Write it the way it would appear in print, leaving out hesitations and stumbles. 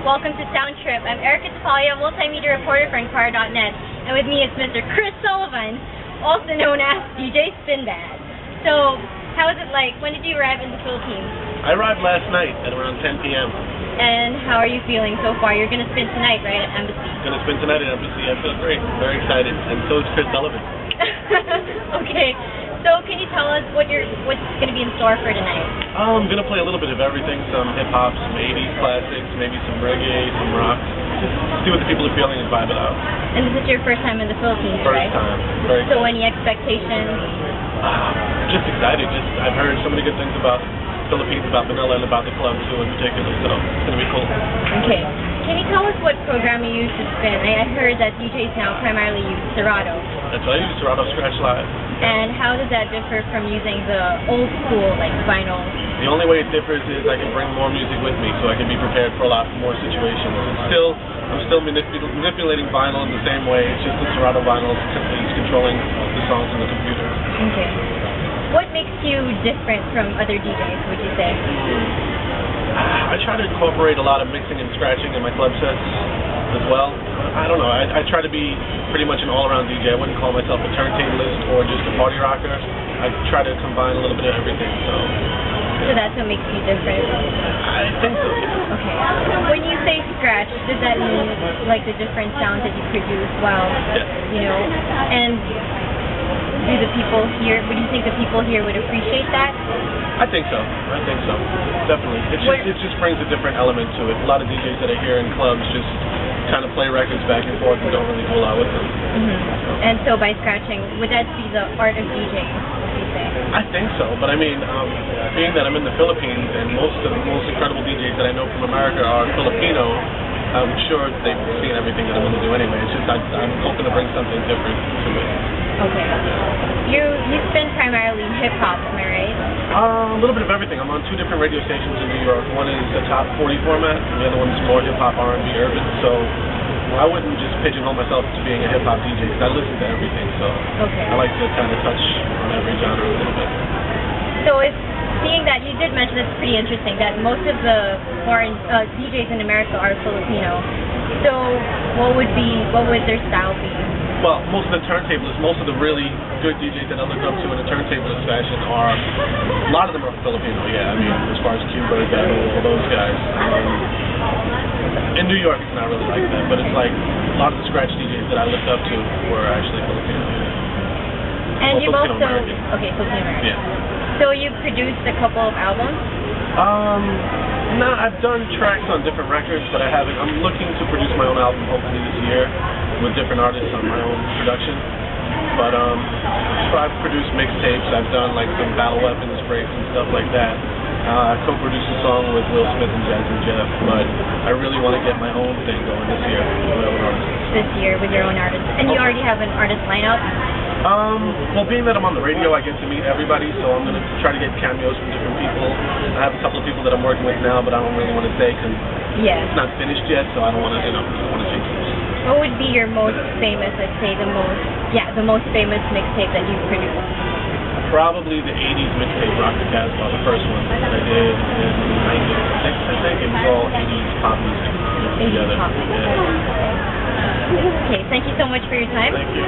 welcome to Sound Trip. I'm Erika Tapalla, multimedia reporter for Enquirer.net, and with me is Mr. Chris Sullivan, also known as DJ Spinbad. So, how is it like? When did you arrive in the Philippines? I arrived last night at around 10 p.m. And how are you feeling so far? You're going to spend tonight, right, at Embassy? Going to spend tonight at Embassy. I feel great. Very excited. And so is Chris Sullivan. Okay. So can you tell us what's going to be in store for tonight? I'm going to play a little bit of everything, some hip-hop, some 80s classics, maybe some reggae, some rock. Just see what the people are feeling and vibe it out. And this is your first time in the Philippines, right? First time. Very so excited. Any expectations? Just excited. I've heard so many good things about Philippines, about Manila, and about the club, too, in particular. So it's going to be cool. Okay. Can you tell us what program you use to spin? I heard that DJs now primarily use Serato. That's what I use, Serato Scratch Live. And how does that differ from using the old school, like vinyl? The only way it differs is I can bring more music with me, so I can be prepared for a lot more situations. I'm still manipulating vinyl in the same way. It's just the Serato vinyl is controlling the songs on the computer. Okay. What makes you different from other DJs, would you say? I try to incorporate a lot of mixing and scratching in my club sets as well. I don't know. I try to be pretty much an all-around DJ. I wouldn't call myself a turntablist or just a party rocker. I try to combine a little bit of everything. So that's what makes you different? I think so. Okay. When you say scratch, does that mean like the different sounds that you produce while, you know, and would you think the people here would appreciate that? I think so. Definitely. It just brings a different element to it. A lot of DJs that are here in clubs just kind of play records back and forth and don't really do a lot with them. Mm-hmm. And so by scratching, would that be the art of DJing, would you say? I think so, but I mean, being that I'm in the Philippines and most of the most incredible DJs that I know from America are Filipino, I'm sure they've seen everything that I'm going to do anyway. It's just I'm hoping to bring something different to it. Okay. You spin primarily hip-hop, am I right? A little bit of everything. I'm on 2 different radio stations in New York. One is a top 40 format, and the other one is more hip-hop, R&B, urban. So I wouldn't just pigeonhole myself to being a hip-hop DJ, because I listen to everything. So I like to kind of touch on every genre a little bit. So seeing that, you did mention it's pretty interesting that most of the foreign DJs in America are Filipino. So what would their style be? Well, most of the turntablists, most of the really good DJs that I look up to in a turntablist fashion a lot of them are Filipino, yeah. I mean, as far as Q-Bird, all those guys. In New York, it's not really like that, but it's like a lot of the scratch DJs that I looked up to were actually Filipino, yeah. And you've also... Filipino-American. Okay, Filipino-American. Yeah. So you've produced a couple of albums? No, I've done tracks on different records, but I'm looking to produce my own album hopefully this year with different artists on my own production. But so I've produced mixtapes, I've done like some Battle Weapons breaks and stuff like that. I co-produced a song with Will Smith and Jazzy Jeff, but I really want to get my own thing going this year with my own artists. This year with your own artist. And you already have an artist lineup? Well, being that I'm on the radio, I get to meet everybody, so I'm going to try to get cameos from different people. I have a couple of people that I'm working with now, but I don't really want to say because it's not finished yet, so I don't want to, say too much. What would be your most famous, let's say, the most famous mixtape that you've produced? Probably the 80s mixtape, Rock the Casbah, the first one that I did in 96, I think. It was all 80s pop music mixed together. Pop music. Yeah. Okay, thank you so much for your time. Thank you.